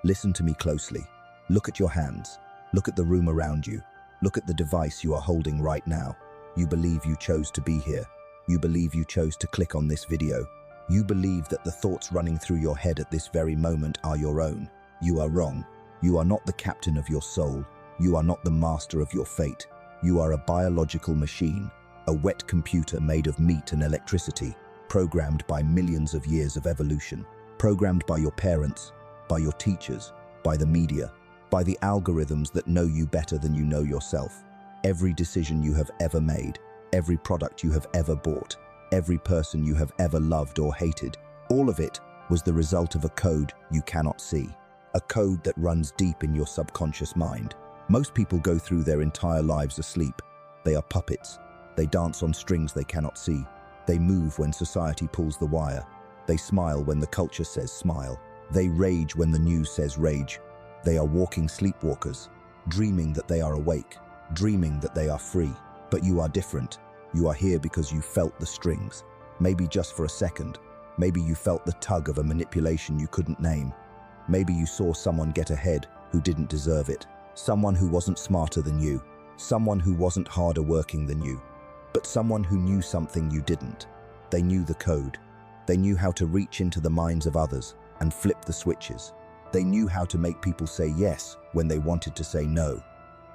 Listen to me closely. Look at your hands. Look at the room around you. Look at the device you are holding right now. You believe you chose to be here. You believe you chose to click on this video. You believe that the thoughts running through your head at this very moment are your own. You are wrong. You are not the captain of your soul. You are not the master of your fate. You are a biological machine, a wet computer made of meat and electricity, programmed by millions of years of evolution, programmed by your parents, by your teachers, by the media, by the algorithms that know you better than you know yourself. Every decision you have ever made, every product you have ever bought, every person you have ever loved or hated, all of it was the result of a code you cannot see, a code that runs deep in your subconscious mind. Most people go through their entire lives asleep. They are puppets. They dance on strings they cannot see. They move when society pulls the wire. They smile when the culture says smile. They rage when the news says rage. They are walking sleepwalkers, dreaming that they are awake, dreaming that they are free. But you are different. You are here because you felt the strings. Maybe just for a second. Maybe you felt the tug of a manipulation you couldn't name. Maybe you saw someone get ahead who didn't deserve it. Someone who wasn't smarter than you. Someone who wasn't harder working than you. But someone who knew something you didn't. They knew the code. They knew how to reach into the minds of others and flip the switches. They knew how to make people say yes when they wanted to say no.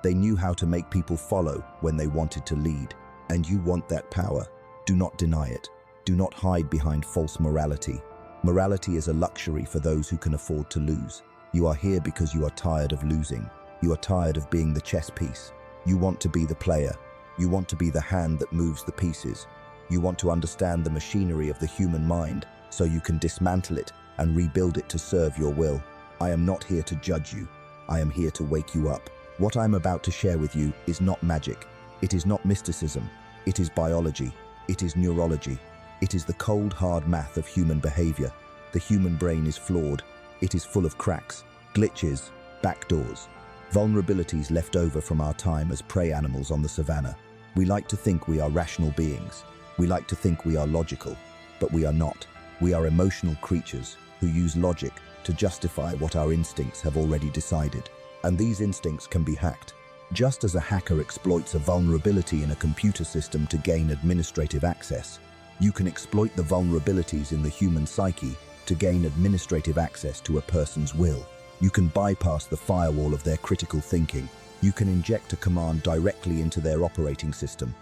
They knew how to make people follow when they wanted to lead. And you want that power. Do not deny it. Do not hide behind false morality. Morality is a luxury for those who can afford to lose. You are here because you are tired of losing. You are tired of being the chess piece. You want to be the player. You want to be the hand that moves the pieces. You want to understand the machinery of the human mind so you can dismantle it and rebuild it to serve your will. I am not here to judge you. I am here to wake you up. What I'm about to share with you is not magic. It is not mysticism. It is biology. It is neurology. It is the cold, hard math of human behavior. The human brain is flawed. It is full of cracks, glitches, backdoors, vulnerabilities left over from our time as prey animals on the savannah. We like to think we are rational beings. We like to think we are logical, but we are not. We are emotional creatures who use logic to justify what our instincts have already decided. And these instincts can be hacked. Just as a hacker exploits a vulnerability in a computer system to gain administrative access, you can exploit the vulnerabilities in the human psyche to gain administrative access to a person's will. You can bypass the firewall of their critical thinking. You can inject a command directly into their operating system,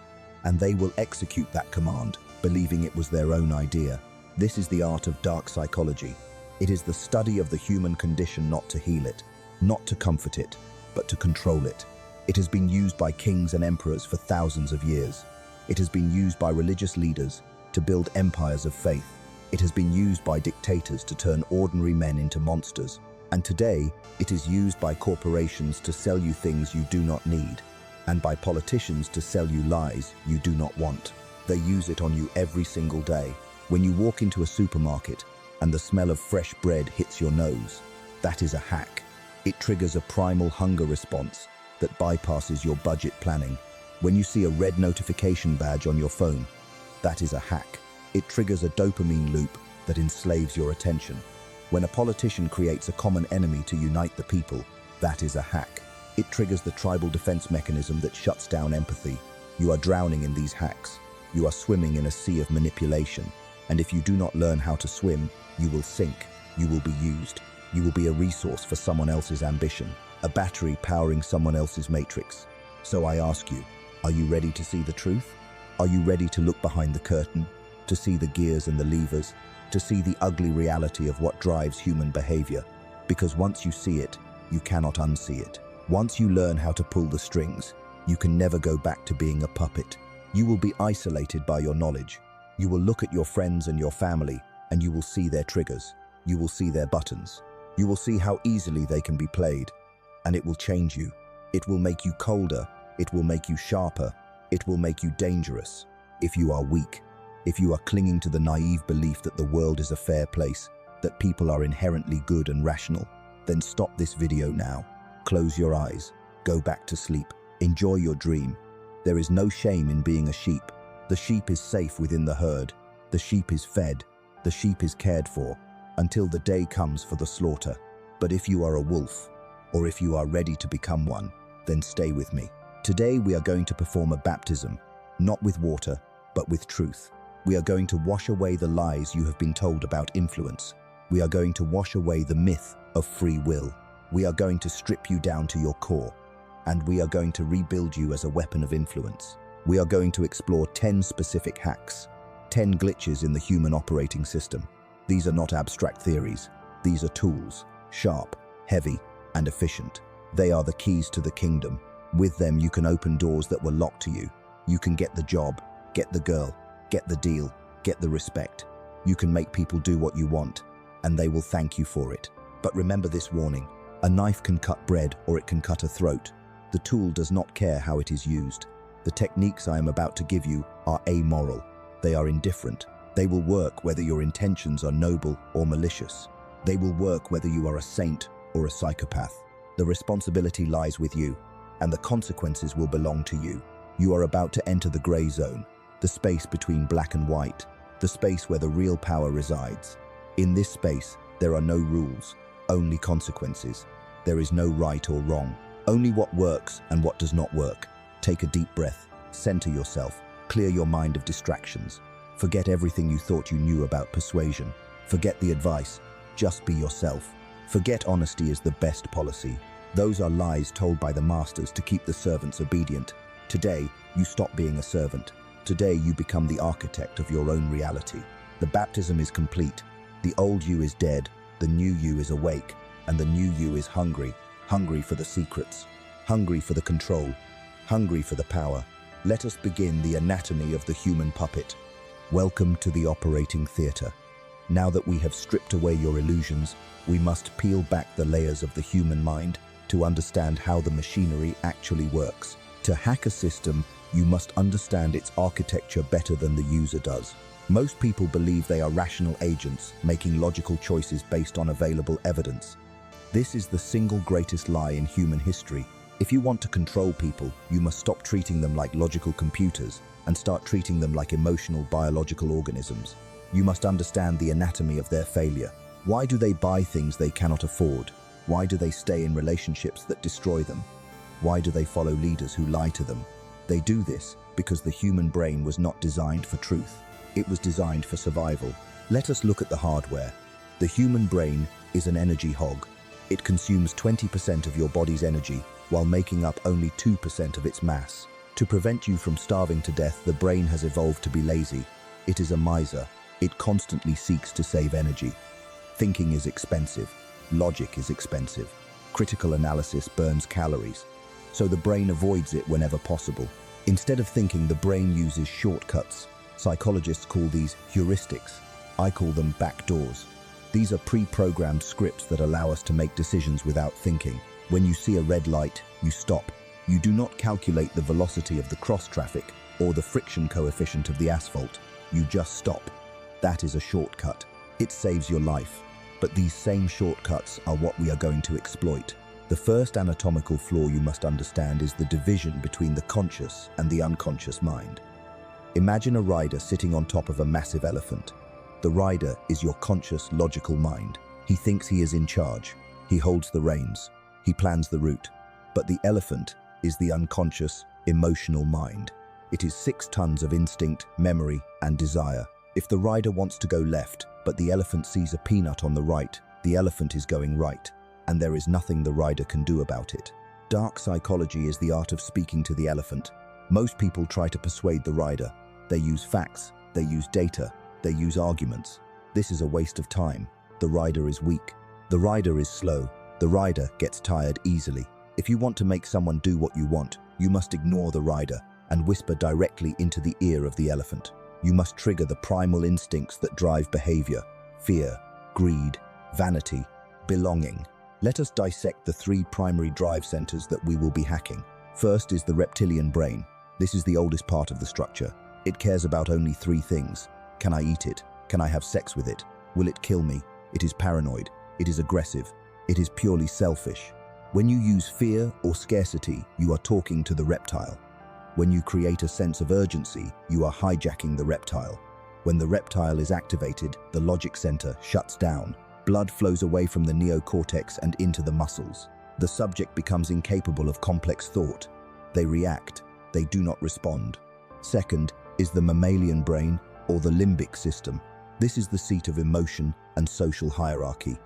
and they will execute that command, believing it was their own idea. This is the art of dark psychology. It is the study of the human condition, not to heal it, not to comfort it, but to control it. It has been used by kings and emperors for thousands of years. It has been used by religious leaders to build empires of faith. It has been used by dictators to turn ordinary men into monsters. And today, it is used by corporations to sell you things you do not need, and by politicians to sell you lies you do not want. They use it on you every single day. When you walk into a supermarket and the smell of fresh bread hits your nose, that is a hack. It triggers a primal hunger response that bypasses your budget planning. When you see a red notification badge on your phone, that is a hack. It triggers a dopamine loop that enslaves your attention. When a politician creates a common enemy to unite the people, that is a hack. It triggers the tribal defense mechanism that shuts down empathy. You are drowning in these hacks. You are swimming in a sea of manipulation. And if you do not learn how to swim, you will sink. You will be used. You will be a resource for someone else's ambition, a battery powering someone else's matrix. So I ask you, are you ready to see the truth? Are you ready to look behind the curtain, to see the gears and the levers, to see the ugly reality of what drives human behavior? Because once you see it, you cannot unsee it. Once you learn how to pull the strings, you can never go back to being a puppet. You will be isolated by your knowledge. You will look at your friends and your family, and you will see their triggers. You will see their buttons. You will see how easily they can be played. And it will change you. It will make you colder. It will make you sharper. It will make you dangerous. If you are weak, if you are clinging to the naive belief that the world is a fair place, that people are inherently good and rational, then stop this video now. Close your eyes. Go back to sleep. Enjoy your dream. There is no shame in being a sheep. The sheep is safe within the herd. The sheep is fed. The sheep is cared for until the day comes for the slaughter. But if you are a wolf, or if you are ready to become one, then stay with me. Today we are going to perform a baptism, not with water, but with truth. We are going to wash away the lies you have been told about influence. We are going to wash away the myth of free will. We are going to strip you down to your core, and we are going to rebuild you as a weapon of influence. We are going to explore 10 specific hacks, 10 glitches in the human operating system. These are not abstract theories. These are tools, sharp, heavy, and efficient. They are the keys to the kingdom. With them, you can open doors that were locked to you. You can get the job, get the girl, get the deal, get the respect. You can make people do what you want, and they will thank you for it. But remember this warning: a knife can cut bread or it can cut a throat. The tool does not care how it is used. The techniques I am about to give you are amoral. They are indifferent. They will work whether your intentions are noble or malicious. They will work whether you are a saint or a psychopath. The responsibility lies with you, and the consequences will belong to you. You are about to enter the gray zone, the space between black and white, the space where the real power resides. In this space, there are no rules, only consequences. There is no right or wrong, only what works and what does not work. Take a deep breath, center yourself, clear your mind of distractions. Forget everything you thought you knew about persuasion. Forget the advice, just be yourself. Forget honesty is the best policy. Those are lies told by the masters to keep the servants obedient. Today, you stop being a servant. Today, you become the architect of your own reality. The baptism is complete. The old you is dead, the new you is awake, and the new you is hungry. Hungry for the secrets, hungry for the control, hungry for the power. Let us begin the anatomy of the human puppet. Welcome to the operating theater. Now that we have stripped away your illusions, we must peel back the layers of the human mind to understand how the machinery actually works. To hack a system, you must understand its architecture better than the user does. Most people believe they are rational agents, making logical choices based on available evidence. This is the single greatest lie in human history. If you want to control people, you must stop treating them like logical computers and start treating them like emotional, biological organisms. You must understand the anatomy of their failure. Why do they buy things they cannot afford? Why do they stay in relationships that destroy them? Why do they follow leaders who lie to them? They do this because the human brain was not designed for truth. It was designed for survival. Let us look at the hardware. The human brain is an energy hog. It consumes 20% of your body's energy while making up only 2% of its mass. To prevent you from starving to death, the brain has evolved to be lazy. It is a miser. It constantly seeks to save energy. Thinking is expensive. Logic is expensive. Critical analysis burns calories. So the brain avoids it whenever possible. Instead of thinking, the brain uses shortcuts. Psychologists call these heuristics. I call them backdoors. These are pre-programmed scripts that allow us to make decisions without thinking. When you see a red light, you stop. You do not calculate the velocity of the cross traffic or the friction coefficient of the asphalt. You just stop. That is a shortcut. It saves your life. But these same shortcuts are what we are going to exploit. The first anatomical flaw you must understand is the division between the conscious and the unconscious mind. Imagine a rider sitting on top of a massive elephant. The rider is your conscious, logical mind. He thinks he is in charge. He holds the reins. He plans the route. But the elephant is the unconscious, emotional mind. It is 6 tons of instinct, memory, and desire. If the rider wants to go left, but the elephant sees a peanut on the right, the elephant is going right, and there is nothing the rider can do about it. Dark psychology is the art of speaking to the elephant. Most people try to persuade the rider. They use facts, they use data, they use arguments. This is a waste of time. The rider is weak. The rider is slow. The rider gets tired easily. If you want to make someone do what you want, you must ignore the rider and whisper directly into the ear of the elephant. You must trigger the primal instincts that drive behavior: fear, greed, vanity, belonging. Let us dissect the 3 primary drive centers that we will be hacking. First is the reptilian brain. This is the oldest part of the structure. It cares about only 3 things. Can I eat it? Can I have sex with it? Will it kill me? It is paranoid. It is aggressive. It is purely selfish. When you use fear or scarcity, you are talking to the reptile. When you create a sense of urgency, you are hijacking the reptile. When the reptile is activated, the logic center shuts down. Blood flows away from the neocortex and into the muscles. The subject becomes incapable of complex thought. They react, they do not respond. Second is the mammalian brain, or the limbic system. This is the seat of emotion and social hierarchy.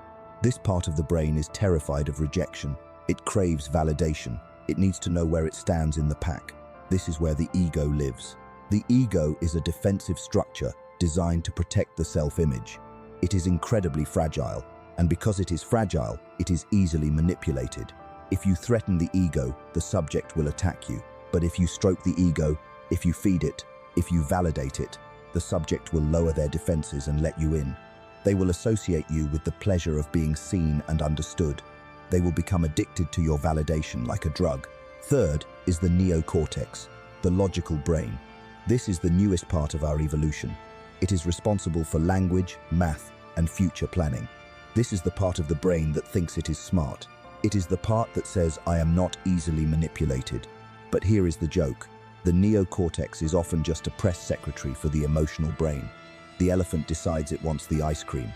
This part of the brain is terrified of rejection. It craves validation. It needs to know where it stands in the pack. This is where the ego lives. The ego is a defensive structure designed to protect the self-image. It is incredibly fragile, and because it is fragile, it is easily manipulated. If you threaten the ego, the subject will attack you. But if you stroke the ego, if you feed it, if you validate it, the subject will lower their defenses and let you in. They will associate you with the pleasure of being seen and understood. They will become addicted to your validation like a drug. Third is the neocortex, the logical brain. This is the newest part of our evolution. It is responsible for language, math, and future planning. This is the part of the brain that thinks it is smart. It is the part that says, I am not easily manipulated. But here is the joke. The neocortex is often just a press secretary for the emotional brain. The elephant decides it wants the ice cream.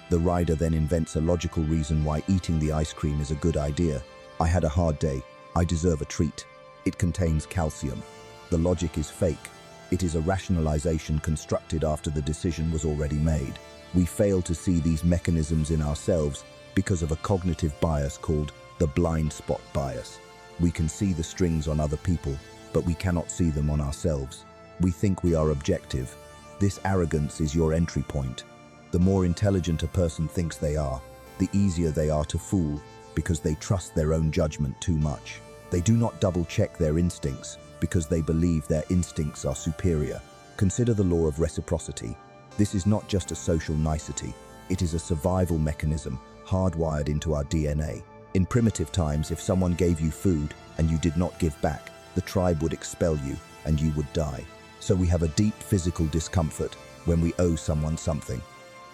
The rider then invents a logical reason why eating the ice cream is a good idea. I had a hard day. I deserve a treat. It contains calcium. The logic is fake. It is a rationalization constructed after the decision was already made. We fail to see these mechanisms in ourselves because of a cognitive bias called the blind spot bias. We can see the strings on other people, but we cannot see them on ourselves. We think we are objective. This arrogance is your entry point. The more intelligent a person thinks they are, the easier they are to fool because they trust their own judgment too much. They do not double-check their instincts because they believe their instincts are superior. Consider the law of reciprocity. This is not just a social nicety. It is a survival mechanism hardwired into our DNA. In primitive times, if someone gave you food and you did not give back, the tribe would expel you and you would die. So we have a deep physical discomfort when we owe someone something.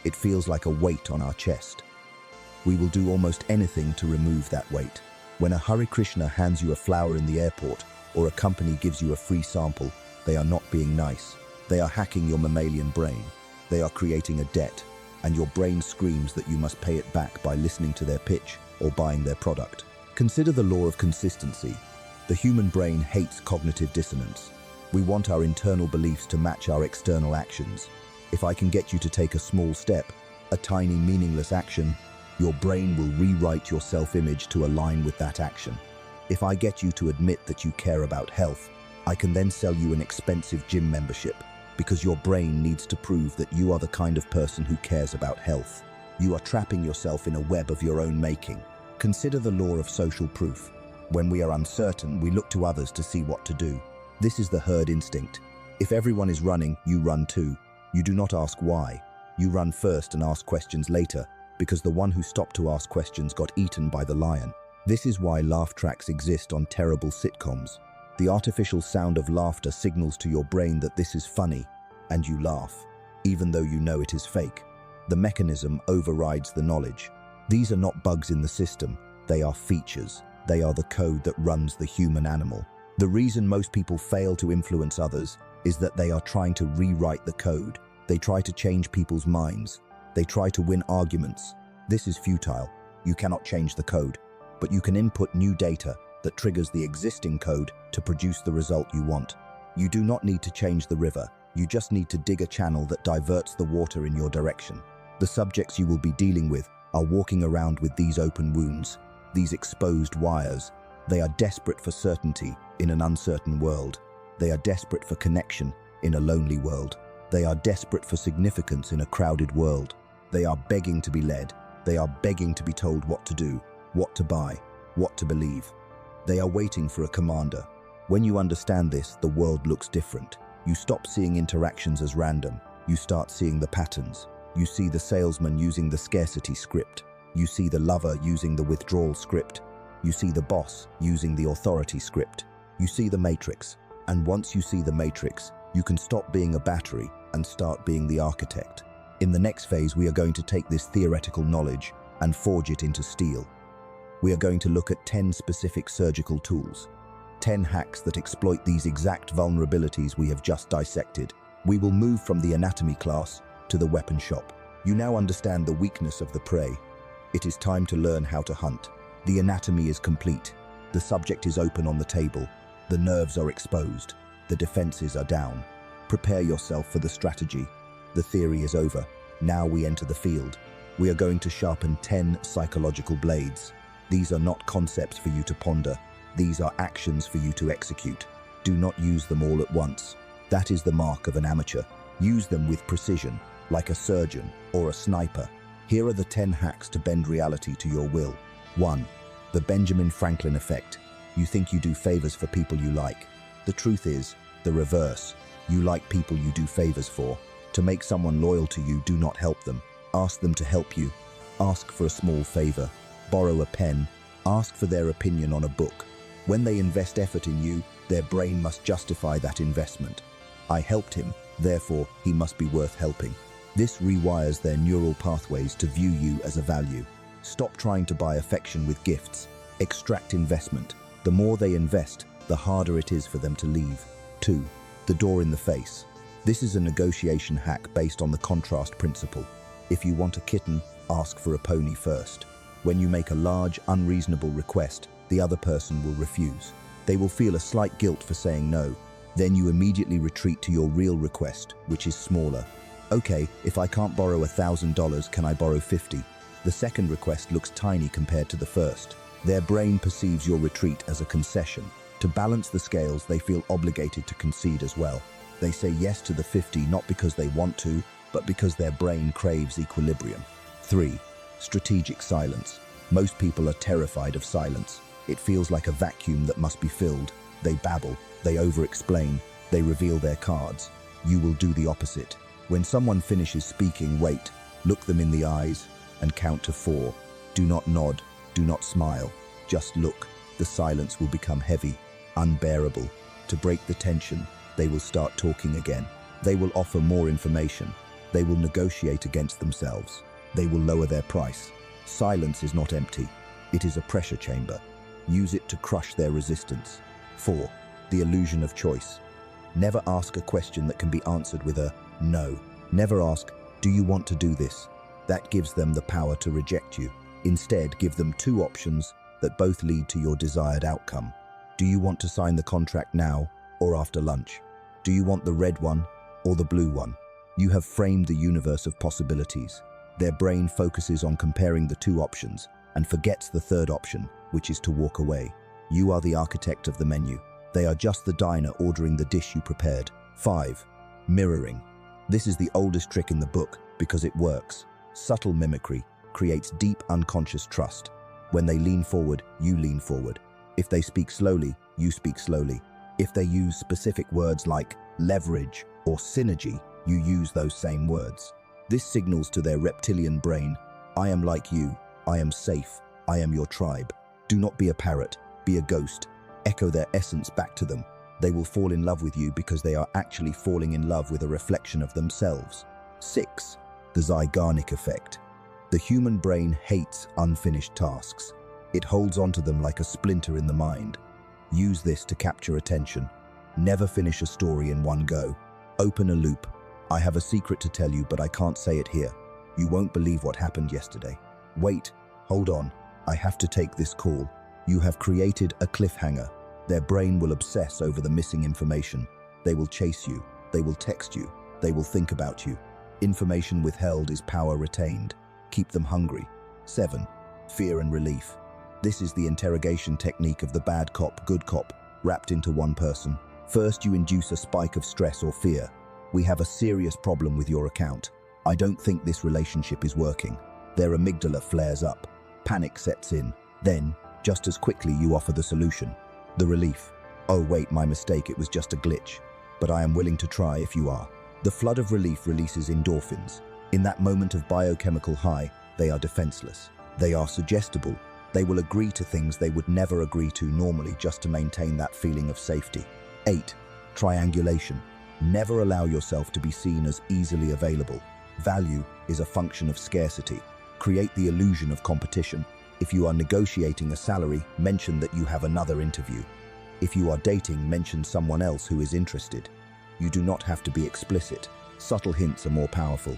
It feels like a weight on our chest. We will do almost anything to remove that weight. When a Hare Krishna hands you a flower in the airport or a company gives you a free sample, they are not being nice. They are hacking your mammalian brain. They are creating a debt, and your brain screams that you must pay it back by listening to their pitch or buying their product. Consider the law of consistency. The human brain hates cognitive dissonance. We want our internal beliefs to match our external actions. If I can get you to take a small step, a tiny meaningless action, your brain will rewrite your self-image to align with that action. If I get you to admit that you care about health, I can then sell you an expensive gym membership because your brain needs to prove that you are the kind of person who cares about health. You are trapping yourself in a web of your own making. Consider the law of social proof. When we are uncertain, we look to others to see what to do. This is the herd instinct. If everyone is running, you run too. You do not ask why. You run first and ask questions later, because the one who stopped to ask questions got eaten by the lion. This is why laugh tracks exist on terrible sitcoms. The artificial sound of laughter signals to your brain that this is funny, and you laugh, even though you know it is fake. The mechanism overrides the knowledge. These are not bugs in the system, they are features. They are the code that runs the human animal. The reason most people fail to influence others is that they are trying to rewrite the code. They try to change people's minds. They try to win arguments. This is futile. You cannot change the code, but you can input new data that triggers the existing code to produce the result you want. You do not need to change the river. You just need to dig a channel that diverts the water in your direction. The subjects you will be dealing with are walking around with these open wounds, these exposed wires. They are desperate for certainty in an uncertain world. They are desperate for connection in a lonely world. They are desperate for significance in a crowded world. They are begging to be led. They are begging to be told what to do, what to buy, what to believe. They are waiting for a commander. When you understand this, the world looks different. You stop seeing interactions as random. You start seeing the patterns. You see the salesman using the scarcity script. You see the lover using the withdrawal script. You see the boss using the authority script. You see the matrix. And once you see the matrix, you can stop being a battery and start being the architect. In the next phase, we are going to take this theoretical knowledge and forge it into steel. We are going to look at 10 specific surgical tools, 10 hacks that exploit these exact vulnerabilities we have just dissected. We will move from the anatomy class to the weapon shop. You now understand the weakness of the prey. It is time to learn how to hunt. The anatomy is complete. The subject is open on the table. The nerves are exposed. The defenses are down. Prepare yourself for the strategy. The theory is over. Now we enter the field. We are going to sharpen 10 psychological blades. These are not concepts for you to ponder. These are actions for you to execute. Do not use them all at once. That is the mark of an amateur. Use them with precision, like a surgeon or a sniper. Here are the 10 hacks to bend reality to your will. 1. The Benjamin Franklin effect. You think you do favors for people you like. The truth is, the reverse. You like people you do favors for. To make someone loyal to you, do not help them. Ask them to help you. Ask for a small favor. Borrow a pen. Ask for their opinion on a book. When they invest effort in you, their brain must justify that investment. I helped him, therefore he must be worth helping. This rewires their neural pathways to view you as a value. Stop trying to buy affection with gifts. Extract investment. The more they invest, the harder it is for them to leave. 2. The door in the face. This is a negotiation hack based on the contrast principle. If you want a kitten, ask for a pony first. When you make a large, unreasonable request, the other person will refuse. They will feel a slight guilt for saying no. Then you immediately retreat to your real request, which is smaller. Okay, if I can't borrow $1,000, can I borrow 50? The second request looks tiny compared to the first. Their brain perceives your retreat as a concession. To balance the scales, they feel obligated to concede as well. They say yes to the 50 not because they want to, but because their brain craves equilibrium. 3. Strategic silence. Most people are terrified of silence. It feels like a vacuum that must be filled. They babble, they over-explain, they reveal their cards. You will do the opposite. When someone finishes speaking, wait, look them in the eyes, and count to 4. Do not nod, do not smile. Just look. The silence will become heavy, unbearable. To break the tension, they will start talking again. They will offer more information. They will negotiate against themselves. They will lower their price. Silence is not empty. It is a pressure chamber. Use it to crush their resistance. 4. The illusion of choice. Never ask a question that can be answered with a no. Never ask, do you want to do this? That gives them the power to reject you. Instead, give them 2 options that both lead to your desired outcome. Do you want to sign the contract now or after lunch? Do you want the red one or the blue one? You have framed the universe of possibilities. Their brain focuses on comparing the 2 options and forgets the third option, which is to walk away. You are the architect of the menu. They are just the diner ordering the dish you prepared. 5. Mirroring. This is the oldest trick in the book because it works. Subtle mimicry creates deep unconscious trust. When they lean forward, you lean forward. If they speak slowly, you speak slowly. If they use specific words like leverage or synergy, you use those same words. This signals to their reptilian brain, I am like you, I am safe, I am your tribe. Do not be a parrot, be a ghost. Echo their essence back to them. They will fall in love with you because they are actually falling in love with a reflection of themselves. 6. The Zeigarnik effect. The human brain hates unfinished tasks. It holds onto them like a splinter in the mind. Use this to capture attention. Never finish a story in one go. Open a loop. I have a secret to tell you, but I can't say it here. You won't believe what happened yesterday. Wait, hold on. I have to take this call. You have created a cliffhanger. Their brain will obsess over the missing information. They will chase you. They will text you. They will think about you. Information withheld is power retained. Keep them hungry. 7. Fear and relief. This is the interrogation technique of the bad cop, good cop, wrapped into one person. First, you induce a spike of stress or fear. We have a serious problem with your account. I don't think this relationship is working. Their amygdala flares up. Panic sets in. Then, just as quickly, you offer the solution. The relief. Oh wait, my mistake, it was just a glitch. But I am willing to try if you are. The flood of relief releases endorphins. In that moment of biochemical high, they are defenseless. They are suggestible. They will agree to things they would never agree to normally just to maintain that feeling of safety. 8. Triangulation. Never allow yourself to be seen as easily available. Value is a function of scarcity. Create the illusion of competition. If you are negotiating a salary, mention that you have another interview. If you are dating, mention someone else who is interested. You do not have to be explicit. Subtle hints are more powerful.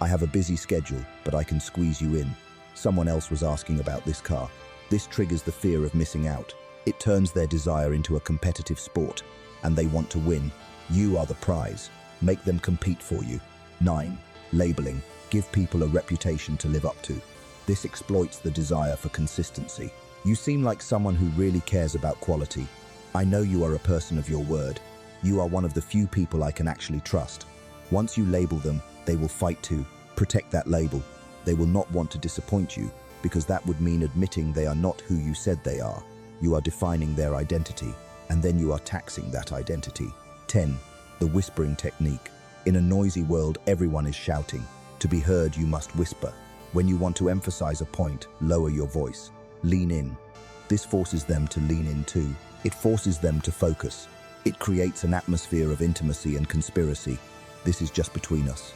I have a busy schedule, but I can squeeze you in. Someone else was asking about this car. This triggers the fear of missing out. It turns their desire into a competitive sport, and they want to win. You are the prize. Make them compete for you. 9. Labeling. Give people a reputation to live up to. This exploits the desire for consistency. You seem like someone who really cares about quality. I know you are a person of your word. You are one of the few people I can actually trust. Once you label them, they will fight to protect that label. They will not want to disappoint you, because that would mean admitting they are not who you said they are. You are defining their identity, and then you are taxing that identity. 10. The whispering technique. In a noisy world, everyone is shouting. To be heard, you must whisper. When you want to emphasize a point, lower your voice. Lean in. This forces them to lean in too. It forces them to focus. It creates an atmosphere of intimacy and conspiracy. This is just between us.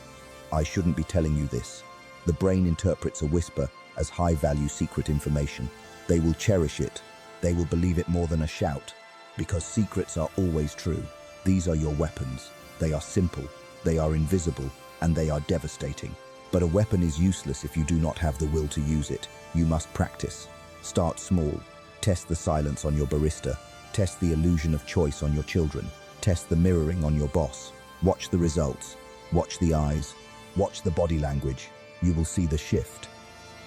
I shouldn't be telling you this. The brain interprets a whisper as high-value secret information. They will cherish it. They will believe it more than a shout, because secrets are always true. These are your weapons. They are simple, they are invisible, and they are devastating. But a weapon is useless if you do not have the will to use it. You must practice. Start small. Test the silence on your barista. Test the illusion of choice on your children. Test the mirroring on your boss. Watch the results. Watch the eyes. Watch the body language. You will see the shift.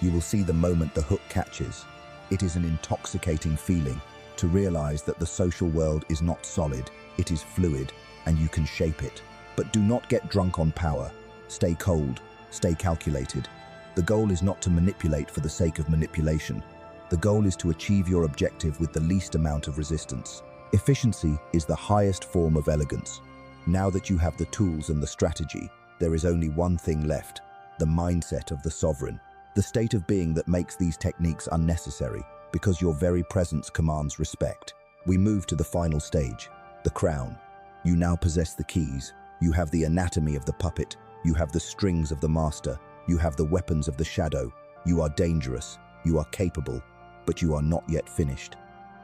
You will see the moment the hook catches. It is an intoxicating feeling to realize that the social world is not solid, it is fluid, and you can shape it. But do not get drunk on power. Stay cold, stay calculated. The goal is not to manipulate for the sake of manipulation. The goal is to achieve your objective with the least amount of resistance. Efficiency is the highest form of elegance. Now that you have the tools and the strategy, there is only one thing left: the mindset of the sovereign. The state of being that makes these techniques unnecessary, because your very presence commands respect. We move to the final stage, the crown. You now possess the keys. You have the anatomy of the puppet. You have the strings of the master. You have the weapons of the shadow. You are dangerous. You are capable, but you are not yet finished.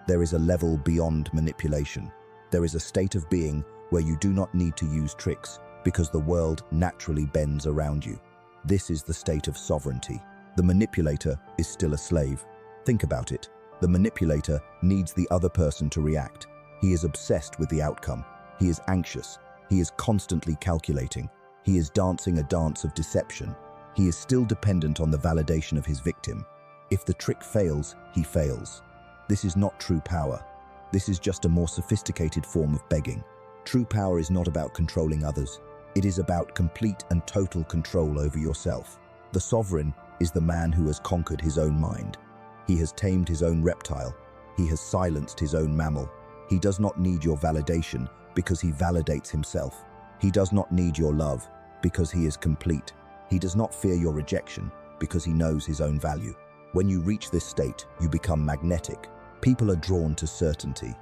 There is a level beyond manipulation. There is a state of being where you do not need to use tricks, because the world naturally bends around you. This is the state of sovereignty. The manipulator is still a slave. Think about it. The manipulator needs the other person to react. He is obsessed with the outcome. He is anxious. He is constantly calculating. He is dancing a dance of deception. He is still dependent on the validation of his victim. If the trick fails, he fails. This is not true power. This is just a more sophisticated form of begging. True power is not about controlling others. It is about complete and total control over yourself. The sovereign is the man who has conquered his own mind. He has tamed his own reptile. He has silenced his own mammal. He does not need your validation because he validates himself. He does not need your love because he is complete. He does not fear your rejection because he knows his own value. When you reach this state, you become magnetic. People are drawn to certainty.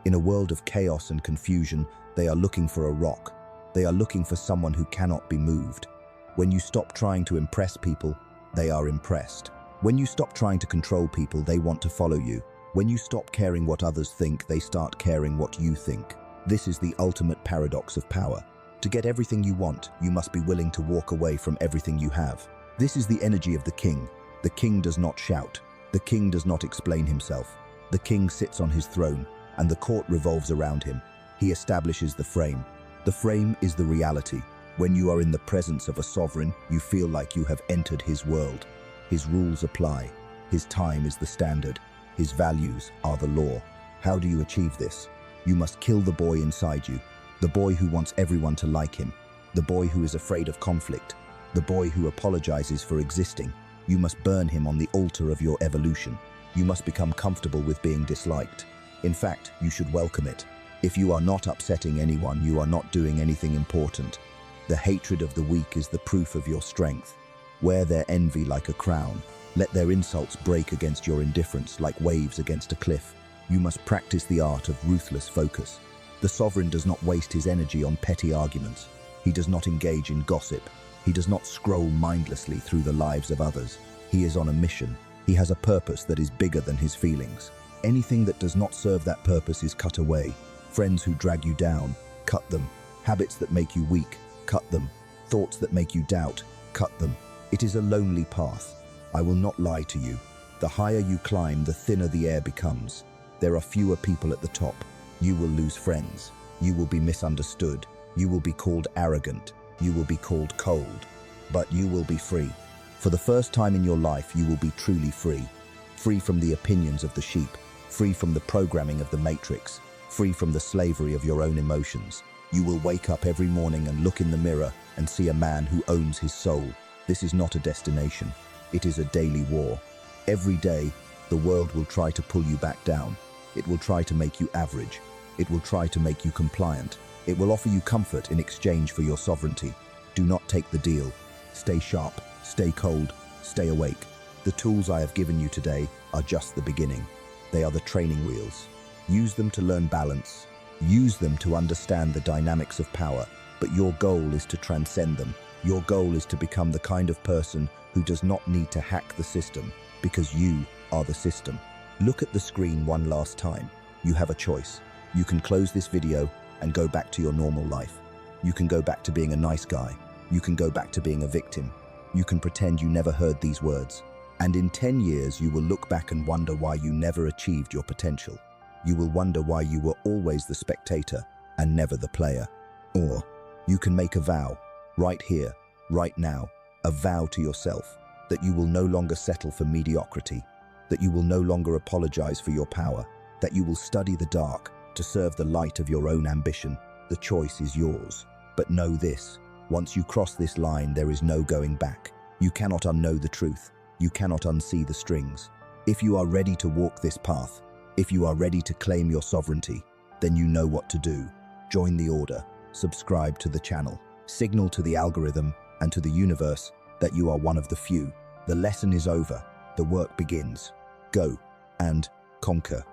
In a world of chaos and confusion, they are looking for a rock. They are looking for someone who cannot be moved. When you stop trying to impress people, they are impressed. When you stop trying to control people, they want to follow you. When you stop caring what others think, they start caring what you think. This is the ultimate paradox of power. To get everything you want, you must be willing to walk away from everything you have. This is the energy of the king. The king does not shout. The king does not explain himself. The king sits on his throne, and the court revolves around him. He establishes the frame. The frame is the reality. When you are in the presence of a sovereign, you feel like you have entered his world. His rules apply. His time is the standard. His values are the law. How do you achieve this? You must kill the boy inside you. The boy who wants everyone to like him. The boy who is afraid of conflict. The boy who apologizes for existing. You must burn him on the altar of your evolution. You must become comfortable with being disliked. In fact, you should welcome it. If you are not upsetting anyone, you are not doing anything important. The hatred of the weak is the proof of your strength. Wear their envy like a crown. Let their insults break against your indifference like waves against a cliff. You must practice the art of ruthless focus. The sovereign does not waste his energy on petty arguments. He does not engage in gossip. He does not scroll mindlessly through the lives of others. He is on a mission. He has a purpose that is bigger than his feelings. Anything that does not serve that purpose is cut away. Friends who drag you down, cut them. Habits that make you weak, cut them. Thoughts that make you doubt, cut them. It is a lonely path. I will not lie to you. The higher you climb, the thinner the air becomes. There are fewer people at the top. You will lose friends. You will be misunderstood. You will be called arrogant. You will be called cold. But you will be free. For the first time in your life, you will be truly free. Free from the opinions of the sheep. Free from the programming of the matrix. Free from the slavery of your own emotions. You will wake up every morning and look in the mirror and see a man who owns his soul. This is not a destination. It is a daily war. Every day, the world will try to pull you back down. It will try to make you average. It will try to make you compliant. It will offer you comfort in exchange for your sovereignty. Do not take the deal. Stay sharp, stay cold, stay awake. The tools I have given you today are just the beginning. They are the training wheels. Use them to learn balance. Use them to understand the dynamics of power. But your goal is to transcend them. Your goal is to become the kind of person who does not need to hack the system, because you are the system. Look at the screen one last time. You have a choice. You can close this video and go back to your normal life. You can go back to being a nice guy. You can go back to being a victim. You can pretend you never heard these words. And in 10 years, you will look back and wonder why you never achieved your potential. You will wonder why you were always the spectator and never the player. Or you can make a vow, right here, right now, a vow to yourself that you will no longer settle for mediocrity, that you will no longer apologize for your power, that you will study the dark to serve the light of your own ambition. The choice is yours. But know this, once you cross this line, there is no going back. You cannot unknow the truth. You cannot unsee the strings. If you are ready to walk this path, if you are ready to claim your sovereignty, then you know what to do. Join the order, subscribe to the channel, signal to the algorithm and to the universe that you are one of the few. The lesson is over. The work begins. Go and conquer.